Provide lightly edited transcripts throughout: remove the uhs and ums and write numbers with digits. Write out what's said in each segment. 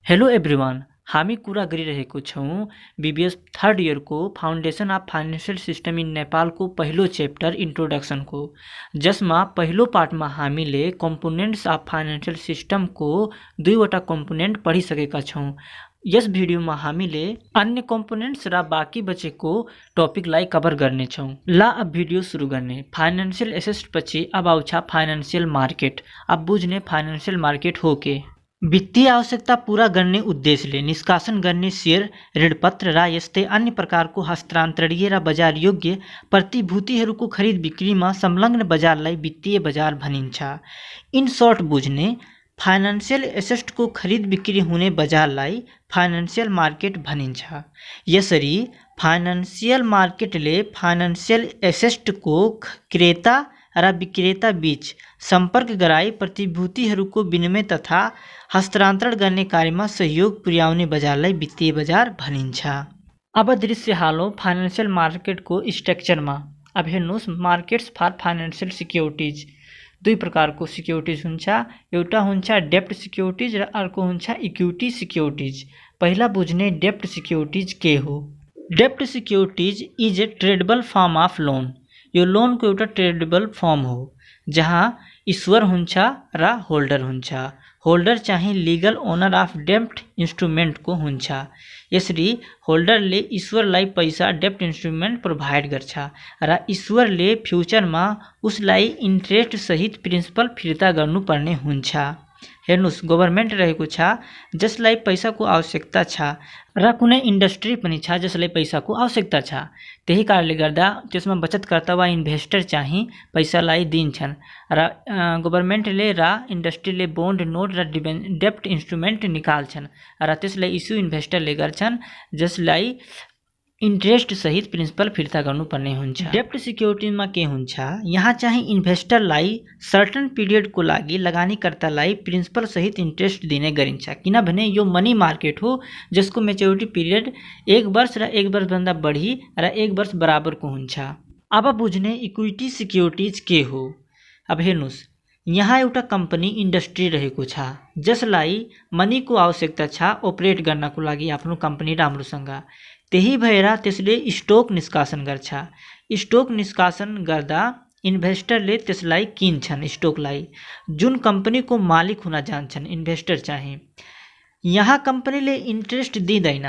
Hello everyone, हामी कुरा गरिरहेको छौँ बीबीएस थर्ड इयरको foundation of financial system in नेपालको पहिलो च्याप्टर इन्ट्रोडक्सनको, जसमा पहिलो पार्टमा हामीले कम्पोनेन्ट्स अफ फाइनेन्सियल सिस्टमको दुईवटा कम्पोनेन्ट पढिसकेका छौँ। यस भिडियोमा हामीले अन्य कम्पोनेन्ट्स र बाँकी बचेको टपिकलाई कभर गर्नेछौँ। ल अब भिडियो सुरु गर्ने। फाइनेन्सियल एसेट पछि अब आउँछ फाइनेन्सियल मार्केट। अब बुझ्ने फाइनेन्सियल मार्केट हो के। वित्तीय आवश्यकता पूरा गर्ने उद्देश्यले निष्कासन गर्ने सेयर, ऋणपत्र र यस्तै अन्य प्रकारको हस्तान्तरणीय र बजार योग्य प्रतिभूतिहरूको खरिद बिक्रीमा संलग्न बजारलाई वित्तीय बजार भनिन्छ। इन सर्ट बुझ्ने फाइनेन्सियल एसेटको खरिद बिक्री हुने बजारलाई फाइनेन्सियल मार्केट भनिन्छ। यसरी फाइनेन्सियल मार्केटले फाइनेन्सियल एसेटको क्रेता र विक्रेता बीच सम्पर्क गराई प्रतिभूतिहरूको विनिमय तथा हस्तान्तरण गर्ने कार्यमा सहयोग पुर्याउने बजारलाई वित्तीय बजार भनिन्छ। अब दृश्य हालौँ फाइनेन्सियल मार्केटको स्ट्रक्चरमा। अब हेर्नुहोस्, मार्केट्स फर फाइनेन्सियल सिक्युरिटिज दुई प्रकारको सिक्युरिटिज हुन्छ। एउटा हुन्छ डेप्ट सिक्युरिटिज र अर्को हुन्छ इक्विटी सिक्युरिटिज। पहिला बुझ्ने डेप्ट सिक्युरिटिज के हो। डेप्ट securities is a tradable form of loan. यो लोनको एउटा ट्रेडेबल फर्म हो जहाँ इस्वर हुन्छ र होल्डर हुन्छ। होल्डर चाहिँ लिगल ओनर अफ डेप्ट इन्स्ट्रुमेन्टको हुन्छ। यसरी होल्डरले इस्वरलाई पैसा डेप्ट इन्स्ट्रुमेन्ट प्रोभाइड गर्छ र इस्वरले फ्युचरमा उसलाई इन्ट्रेस्ट सहित प्रिन्सिपल फिर्ता गर्नुपर्ने हुन्छ। हेर्नुहोस्, गभर्मेन्ट रहेको छ जसलाई पैसाको आवश्यकता छ र कुनै इन्डस्ट्री पनि छ जसलाई पैसाको आवश्यकता छ। त्यही कारणले गर्दा त्यसमा बचतकर्ता वा इन्भेस्टर चाहिँ पैसालाई दिन्छन् र गभर्मेन्टले र इन्डस्ट्रीले बोन्ड, नोट र डेप्ट इन्स्ट्रुमेन्ट निकाल्छन् र त्यसलाई इस्यु इन्भेस्टरले गर्छन् जसलाई इन्ट्रेस्ट सहित प्रिन्सिपल फिर्ता गर्नुपर्ने हुन्छ। डेप्ट सिक्युरिटीमा के हुन्छ, यहाँ चाहिँ इन्भेस्टरलाई सर्टन पिरियडको लागि लगानीकर्तालाई प्रिन्सिपल सहित इन्ट्रेस्ट दिने गरिन्छ, किनभने यो मनी मार्केट हो जसको मेच्युरिटी पिरियड 1 वर्ष र 1 वर्षभन्दा बढी र 1 वर्ष बराबरको हुन्छ। अब बुझ्ने इक्विटी सिक्युरिटिज के हो। अब हेर्नुहोस्, यहाँ एउटा कम्पनी, इन्डस्ट्री रहेको छ जसलाई मनीको आवश्यकता छ अपरेट गर्नको लागि आफ्नो कम्पनी राम्रोसँग। त्यही भएर त्यसले स्टक निष्कासन गर्छ। स्टक निष्कासन गर्दा इन्भेस्टरले त्यसलाई किन्छन्। स्टकलाई जुन कम्पनीको मालिक हुन जान्छन् इन्भेस्टर चाहिँ। यहाँ कम्पनीले इन्ट्रेस्ट दिँदैन,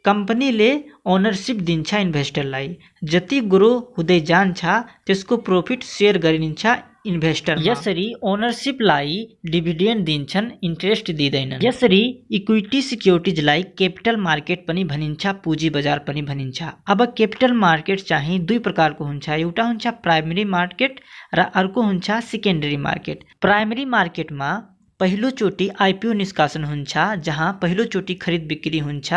कम्पनीले ओनरसिप दिन्छ इन्भेस्टरलाई। जति ग्रो हुँदै जान्छ त्यसको प्रॉफिट सेयर गरिन्छ इन्भेस्टर। यसरी ओनरसिपलाई डिभिडेन्ड दिन्छन्, इन्ट्रेस्ट दिँदैनन्। यसरी इक्विटी सिक्युरिटिजलाई क्यापिटल मार्केट पनि भनिन्छ, पुँजी बजार पनि भनिन्छ। अब क्यापिटल मार्केट चाहिँ दुई प्रकारको हुन्छ। एउटा हुन्छ प्राइमेरी मार्केट र अर्को हुन्छ सेकेन्डरी मार्केट। प्राइमेरी मार्केटमा पहिलोचोटि आइपिओ निष्कासन हुन्छ जहाँ पहिलोचोटि खरिद बिक्री हुन्छ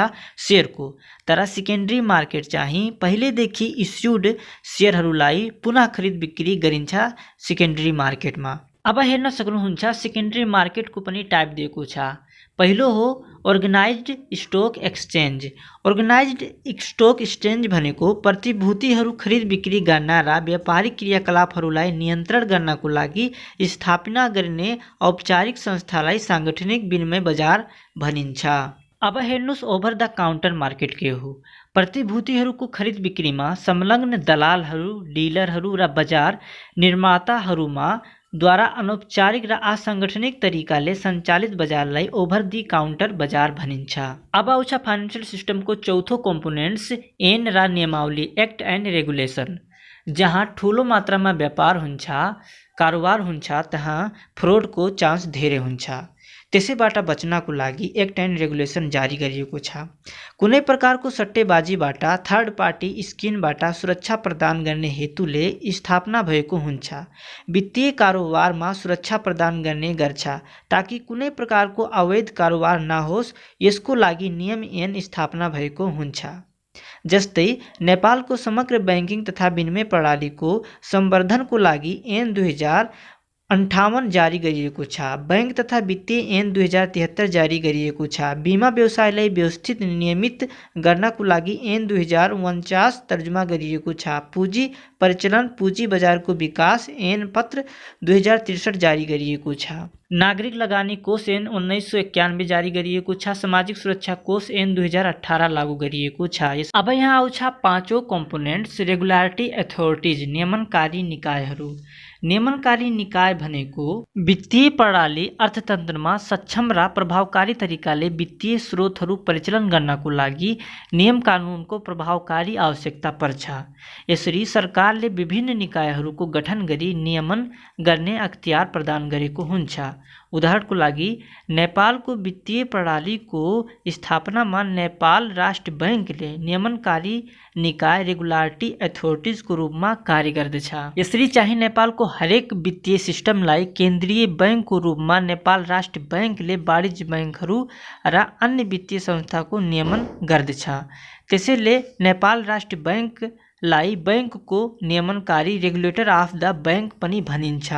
सेयरको। तर सेकेन्डरी मार्केट चाहिँ पहिलेदेखि इस्युड सेयरहरूलाई पुनः खरिद बिक्री गरिन्छ सेकेन्डरी मार्केटमा। अब हेर्न सक्नुहुन्छ सेकेन्डरी मार्केटको पनि टाइप दिएको छ। पहिलो हो अर्गनाइज्ड स्टक एक्सचेन्ज। अर्गनाइज्ड स्टक एक्सचेन्ज भनेको प्रतिभूतिहरू खरिद बिक्री गर्न र व्यापारिक क्रियाकलापहरूलाई नियन्त्रण गर्नको लागि स्थापना गरिने औपचारिक संस्थालाई साङ्गठनिक विनिमय बजार भनिन्छ। अब हेर्नुहोस्, ओभर द काउन्टर मार्केट के हो। प्रतिभूतिहरूको खरिद बिक्रीमा संलग्न दलालहरू, डिलरहरू र बजार निर्माताहरूमा द्वारा अनौपचारिक र असंगठनिक तरिकाले सञ्चालित बजारलाई ओभर द काउन्टर बजार भनिन्छ। अब आउँछ फाइनेन्सियल सिस्टमको चौथो कम्पोनेन्ट्स ऐन र नियमावली, एक्ट एन्ड रेगुलेसन। जहाँ ठुलो मात्रामा व्यापार हुन्छ, कारोबार हुन्छ, त्यहाँ फ्रडको चान्स धेरै हुन्छ। त्यसैबाट बच्नको लागि एक्ट एन्ड रेगुलेसन जारी गरिएको छ। कुनै प्रकारको सट्टेबाजीबाट, थर्ड पार्टी स्किमबाट सुरक्षा प्रदान गर्ने हेतुले स्थापना भएको हुन्छ। वित्तीय कारोबारमा सुरक्षा प्रदान गर्ने गर्छ ताकि कुनै प्रकारको अवैध कारोबार नहोस्। यसको लागि नियम ऐन स्थापना भएको हुन्छ। जस्तै नेपालको समग्र ब्याङ्किङ तथा विनिमय प्रणालीको सम्वर्धनको लागि ऐन 2000 58 जारी गरिएको छ। बैंक तथा वित्तीय ऐन 2073 जारी गरिएको छ। बीमा व्यवसायलाई व्यवस्थित नियमित गर्नको लागि ऐन 2049 तर्जुमा गरिएको छ। पुँजी परिचालन पुँजी बजारको विकास ऐन पत्र 2063 जारी गरिएको छ। नागरिक लगानी कोष ऐन 1991 जारी गरिएको छ। सामाजिक सुरक्षा कोष ऐन 2018 लागू गरिएको छ। अब यहाँ आउँछ पाँचौं कम्पोनेन्ट्स रेगुलेटरी अथोरिटीज नियमनकारी निकायहरू। नियमनकारी निकाय भनेको वित्तीय प्रणाली अर्थतन्त्रमा सक्षम र प्रभावकारी तरिकाले वित्तीय स्रोतहरू परिचालन गर्नको लागि नियम कानुनको प्रभावकारी आवश्यकता पर्छ। यसरी सरकारले विभिन्न निकायहरूको गठन गरी नियमन गर्ने अख्तियार प्रदान गरेको हुन्छ। उदाहरणको लागि नेपालको वित्तीय प्रणालीको स्थापनामा नेपाल राष्ट्र बैंकले नियमनकारी निकाय रेगुलेटरी अथोरिटीजको रूपमा कार्य गर्दछ। यसरी चाहिँ नेपालको हरेक वित्तीय सिस्टमलाई केन्द्रीय बैंकको रूपमा नेपाल राष्ट्र बैंकले वाणिज्य बैंकहरू र अन्य वित्तीय संस्थाको नियमन गर्दछ। त्यसैले नेपाल राष्ट्र बैंकलाई बैंकको नियमनकारी रेगुलेटर अफ द बैंक पनि भनिन्छ।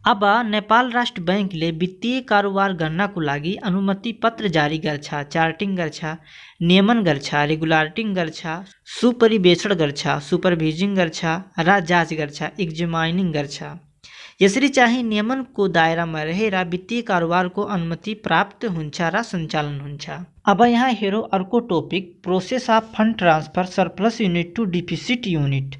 अब नेपाल राष्ट्र बैंकले वित्तीय कारोबार गर्नको लागि अनुमति पत्र जारी गर्छ, चार्टिङ गर्छ, नियमन गर्छ, रेगुलेटिङ गर्छ, सुपरिवेक्षण गर्छ, सुपरभिजिङ गर्छ र जाँच गर्छ, एक्जामिनिङ गर्छ। यसरी चाहिँ नियमनको दायरामा रहेर वित्तीय कारोबारको अनुमति प्राप्त हुन्छ र सञ्चालन हुन्छ। अब यहाँ हेरौँ अर्को topic process of fund transfer surplus unit to deficit unit.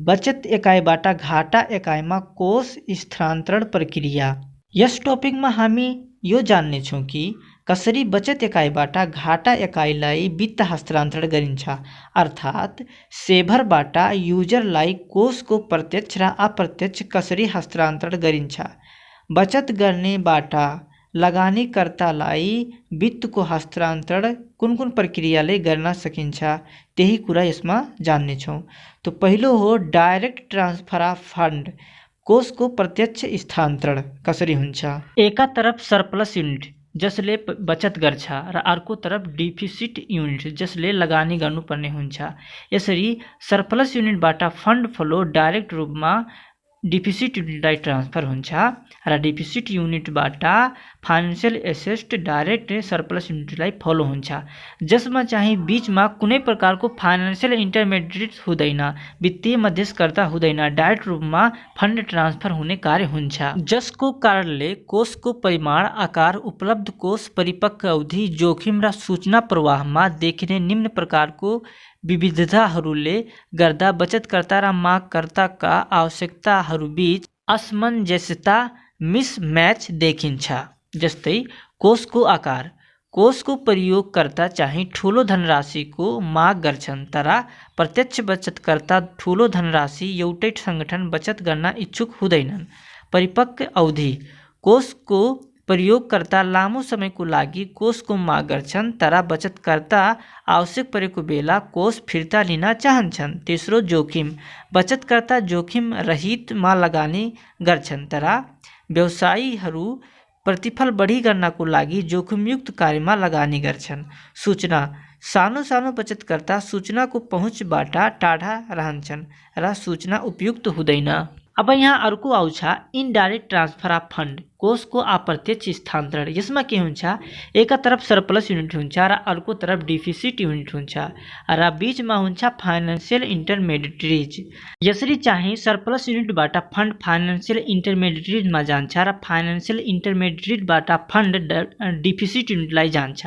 बचत एकाइबाट घाटा एकाइमा कोष स्थानान्तरण प्रक्रिया। यस टोपिकमा हामी यो जान्नेछौँ कि कसरी बचत एकाइबाट घाटा एकाइलाई वित्त हस्तान्तरण गरिन्छ, अर्थात् सेभरबाट युजरलाई कोषको प्रत्यक्ष र अप्रत्यक्ष कसरी हस्तान्तरण गरिन्छ। बचत गर्नेबाट लगानीकर्तालाई वित्तको हस्तान्तरण कुन कुन प्रक्रियाले गर्न सकिन्छ त्यही कुरा यसमा जान्नेछौँ। तो पहिलो हो डाइरेक्ट ट्रान्सफर अफ फन्ड, कोषको प्रत्यक्ष स्थानान्तरण कसरी हुन्छ। एकातर्फ सरप्लस युनिट जसले बचत गर्छ र अर्कोतर्फ डिफिसिट युनिट जसले लगानी गर्नुपर्ने हुन्छ। यसरी सरप्लस युनिटबाट फन्ड फ्लो डाइरेक्ट रूपमा डिफिसिट युनिटलाई ट्रान्सफर हुन्छ र डिफिसिट युनिटबाट फाइनेन्सियल एसेट डाइरेक्ट सरप्लस युनिटलाई फ्लो हुन्छ, जसमा चाहिँ बीचमा कुनै प्रकारको फाइनेन्सियल इन्टरमेडिएट हुँदैन, वित्तीय मध्यस्थकर्ता हुँदैन, डाइरेक्ट रूपमा फन्ड ट्रान्सफर हुने कार्य हुन्छ। जसको कारणले कोषको परिमाण, आकार, उपलब्ध कोष, परिपक्व अवधि, जोखिम र सूचना प्रवाहमा देखिने निम्न प्रकारको विविधताहरूले गर्दा बचतकर्ता र मागकर्ताका आवश्यकताहरूबीच असमञ्जस्यता मिसम्याच देखिन्छ। जस्तै कोषको आकार, कोषको प्रयोगकर्ता चाहिँ ठुलो धनराशिको माग गर्छन् तर प्रत्यक्ष बचतकर्ता ठुलो धनराशि एउटै सङ्गठन बचत गर्न इच्छुक हुँदैनन्। परिपक्व अवधि, कोषको प्रयोगकर्ता लामो समयको लागि कोषको माग गर्छन् तर बचतकर्ता आवश्यक परेको बेला कोष फिर्ता लिन चाहन्छन्। तेस्रो जोखिम, बचतकर्ता जोखिम रहितमा लगानी गर्छन् तर व्यवसायीहरू प्रतिफल बढी गर्नको लागि जोखिमयुक्त कार्यमा लगानी गर्छन्। सूचना, सानो सानो बचतकर्ता सूचनाको पहुँचबाट टाढा रहन्छन् र सूचना उपयुक्त हुँदैन। अब यहाँ अर्को आउँछ इनडाइरेक्ट ट्रान्सफर अफ फन्ड, कोषको अप्रत्यक्ष स्थानान्तरण। यसमा के हुन्छ, एकातर्फ सरप्लस युनिट हुन्छ र अर्कोतर्फ डिफिसिट युनिट हुन्छ र बीचमा हुन्छ फाइनेन्सियल इन्टरमेडिएटरिज। यसरी चाहिँ सरप्लस युनिटबाट फन्ड फाइनेन्सियल इन्टरमेडिएटरिजमा जान्छ र फाइनेन्सियल इन्टरमेडिएटरिजबाट फन्ड डिफिसिट युनिटलाई जान्छ।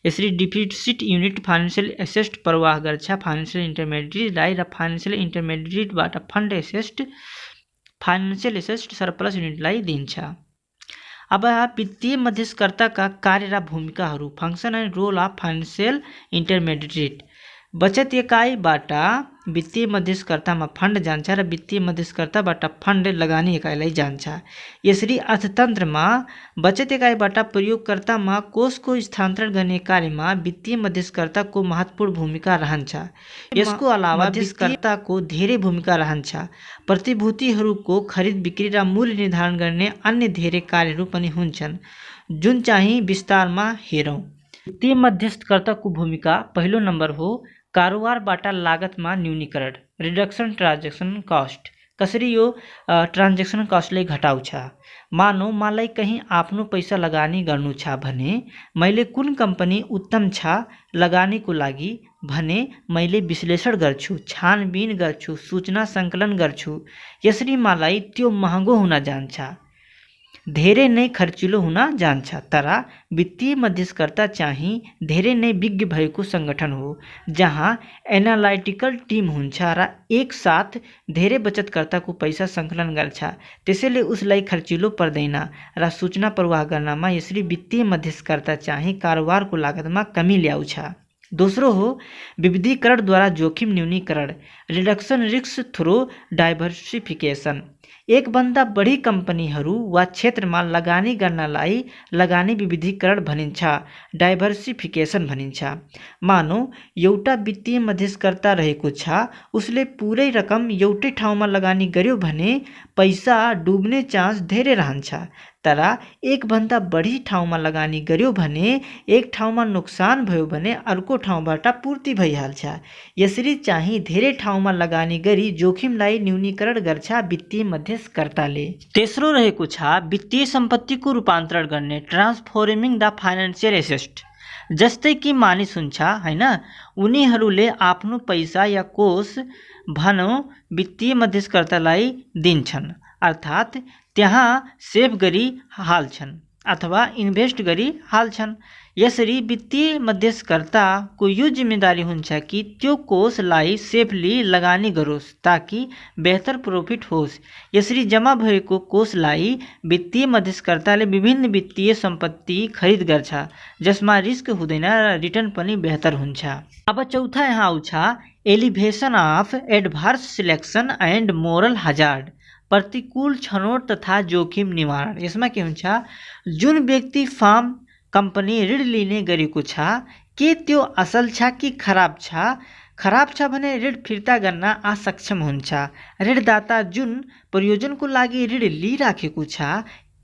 यसरी डिफिसिट युनिट फाइनेन्सियल एसेट प्रवाह गर्छ फाइनेन्सियल इन्टरमेडिएटरिजलाई र फाइनेन्सियल इन्टरमेडिएटरिजबाट फन्ड फाइनेन्सियल एसेट सरप्लस युनिटलाई दिन्छ। अब वित्तीय मध्यस्थकर्ताका कार्य र भूमिकाहरू, function and role of financial intermediate. बचत एकाइबाट वित्तीय मध्यस्थकर्तामा फन्ड जान्छ र वित्तीय मध्यस्थकर्ताबाट फन्ड लगानी एकाइलाई जान्छ। यसरी अर्थतन्त्रमा बचत एकाइबाट प्रयोगकर्तामा कोषको स्थानान्तरण गर्ने कार्यमा वित्तीय मध्यस्थकर्ताको महत्त्वपूर्ण भूमिका रहन्छ। यसको अलावा मध्यस्थकर्ताको धेरै भूमिका रहन्छ। प्रतिभूतिहरूको खरिद बिक्री र मूल्य निर्धारण गर्ने अन्य धेरै कार्यहरू पनि हुन्छन्, जुन चाहिँ विस्तारमा हेरौँ। वित्तीय मध्यस्थकर्ताको भूमिका पहिलो नम्बर हो कारोबारबाट लागतमा न्यूनीकरण, रिडक्सन ट्रान्जेक्सन कस्ट। कसरी यो ट्रान्जेक्सन कस्टलाई घटाउ छ। मानौ मलाई कहीँ आफ्नो पैसा लगानी गर्नु छ भने मैले कुन कम्पनी उत्तम छ लगानीको लागि भने मैले विश्लेषण गर्छु, छानबिन गर्छु, सूचना सङ्कलन गर्छु। यसरी मलाई त्यो महँगो हुन जान्छ, धेरै नै खर्चिलो हुन जान्छ। तर वित्तीय मध्यस्थकर्ता चाहिँ धेरै नै विज्ञ भएको सङ्गठन हो जहाँ एनालाइटिकल टिम हुन्छ र एकसाथ धेरै बचतकर्ताको पैसा सङ्कलन गर्छ। त्यसैले उसलाई खर्चिलो पर्दैन र सूचना प्रवाह गर्नमा यसरी वित्तीय मध्यस्थकर्ता चाहिँ कारोबारको लागतमा कमी ल्याउँछ। दोस्रो हो विविधीकरणद्वारा जोखिम न्यूनीकरण, रिडक्सन रिस्क थ्रू डाइभर्सिफिकेसन। एकभन्दा बढी कम्पनीहरू वा क्षेत्रमा लगानी गर्नलाई लगानी विविधीकरण भनिन्छ, डाइभर्सिफिकेसन भनिन्छ। मानौ एउटा वित्तीय मध्यस्थकर्ता रहेको छ, उसले पुरै रकम एउटै ठाउँमा लगानी गर्यो भने पैसा डुब्ने चान्स धेरै रहन्छ। तर एकभन्दा बढी ठाउँमा लगानी गर्यो भने एक ठाउँमा नोक्सान भयो भने अर्को ठाउँबाट पूर्ति भइहाल्छ। यसरी चाहिँ धेरै ठाउँमा लगानी गरी जोखिमलाई न्यूनीकरण गर्छ वित्तीय मध्यस्थकर्ताले। तेस्रो रहेको छ वित्तीय सम्पत्तिको रूपान्तरण गर्ने, ट्रान्सफर्मिङ द फाइनेन्सियल एसेट। जस्तै कि मानिस हुन्छ हैन, उनीहरूले आफ्नो पैसा या कोष भनौँ वित्तीय मध्यस्थकर्तालाई दिन्छन्, अर्थात् त्यहाँ सेभ गरी हाल्छन् अथवा इन्भेस्ट गरी हाल्छन्। यसरी वित्तीय मध्यस्थकर्ताको यो जिम्मेदारी हुन्छ कि त्यो कोषलाई सेफली लगानी गरोस् ताकि बेहतर प्रॉफिट होस्। यसरी जम्मा भएको कोषलाई वित्तीय मध्यस्थकर्ताले विभिन्न वित्तीय सम्पत्ति खरिद गर्छ जसमा रिस्क हुँदैन र रिटर्न पनि बेहतर हुन्छ। अब चौथा यहाँ आउँछ elevation of adverse selection and moral hazard, प्रतिकूल छनौट तथा जोखिम निवारण। यसमा के हुन्छ, जुन व्यक्ति फर्म कम्पनी ऋण लिने गरेको छ के त्यो असल छ कि खराब छ? खराब छ भने ऋण फिर्ता गर्न असक्षम हुन्छ। ऋणदाता जुन प्रयोजनको लागि ऋण लिइराखेको छ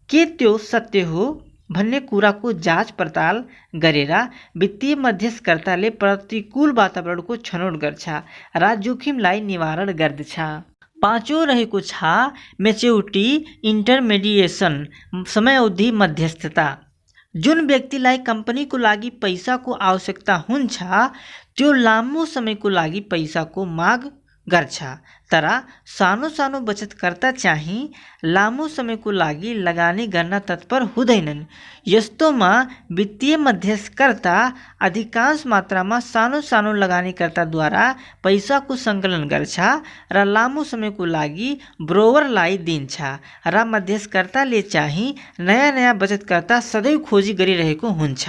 के त्यो सत्य हो भन्ने कुराको जाँच पडताल गरेर वित्तीय मध्यस्थकर्ताले प्रतिकूल वातावरणको छनौट गर्छ र जोखिमलाई निवारण गर्दछ। पाँचौँ रहेको छ मेच्युरिटी इन्टरमेडिएसन, समयावधि मध्यस्थता। जुन व्यक्तिलाई कम्पनीको लागि पैसाको आवश्यकता हुन्छ त्यो लामो समयको लागि पैसाको माग गर्छ, तर सानो सानो बचतकर्ता चाहिँ लामो समयको लागि लगानी गर्न तत्पर हुँदैनन्। यस्तोमा वित्तीय मध्यस्थकर्ता अधिकांश मात्रामा सानो सानो लगानीकर्ताद्वारा पैसाको सङ्कलन गर्छ र लामो समयको लागि ब्रोवरलाई दिन्छ र मध्यस्थकर्ताले चाहिँ नयाँ नयाँ बचतकर्ता सदैव खोजी गरिरहेको हुन्छ।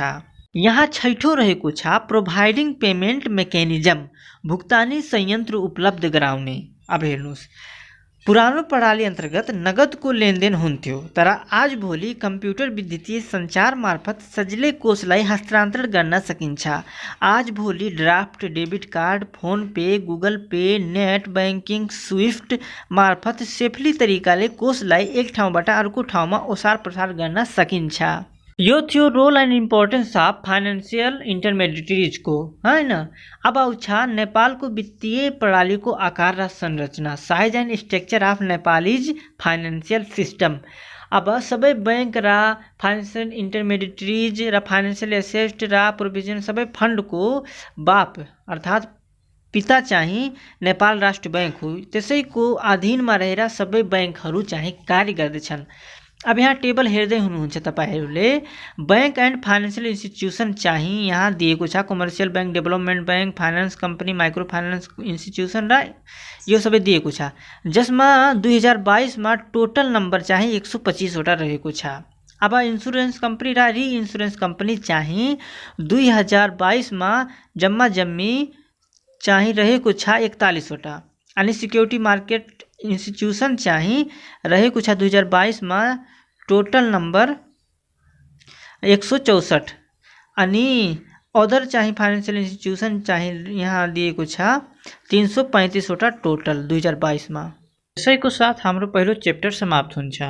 यहाँ छैठौँ रहेको छ प्रोभाइडिङ पेमेन्ट मेकेनिजम, भुक्तानी संयन्त्र उपलब्ध गराउने। अब हेर्नुहोस्, पुरानो प्रणाली अन्तर्गत नगदको लेनदेन हुन्थ्यो, तर आजभोलि कम्प्युटर विद्युतीय सञ्चार मार्फत सजिलै कोषलाई हस्तान्तरण गर्न सकिन्छ। आजभोलि draft, debit card, phone pay, Google pay, net banking, Swift मार्फत सेफली तरिकाले कोषलाई एक ठाउँबाट अर्को ठाउँमा ओसार प्रसार गर्न सकिन्छ। यो थियो role and importance of financial इन्टरमेडिएटरिजको हैन। अब आउँछ नेपालको वित्तीय प्रणालीको आकार र संरचना, size and structure of Nepalese financial system. अब सबै बैंक र फाइनेन्सियल इन्टरमेडिएटरिज र फाइनेन्सियल एसेट र प्रोभिजन सबै फन्डको बाप अर्थात् पिता चाहिँ नेपाल राष्ट्र बैंक हो। त्यसैको अधीनमा रहेर सबै बैंकहरू चाहिँ कार्य गर्दछन्। अब यहाँ टेबल हेर्दै हुनुहुन्छ तपाईहरूले, बैंक एन्ड फाइनेन्सियल इन्स्टिट्युसन चाहिँ यहाँ दिएको छ, commercial bank, development bank, finance company, micro finance institution र यो सबै दिएको छ, जसमा 2022मा टोटल नम्बर चाहिँ 125 वटा रहेको छ। अब इन्सुरेन्स कम्पनी र रि इन्सुरेन्स कम्पनी चाहिँ 2022मा जम्मा जम्मी चाहिँ रहेको छ 41 वटा, अनि सिक्युरिटी मार्केट इन्स्टिट्युसन चाहिँ रहेको छ 2022मा टोटल नम्बर 164, अनि अदर चाहिँ फाइनेन्सियल इन्स्टिट्युसन चाहिँ यहाँ दिएको छ 335 वटा टोटल 2022मा। यसैको साथ हाम्रो पहिलो च्याप्टर समाप्त हुन्छ।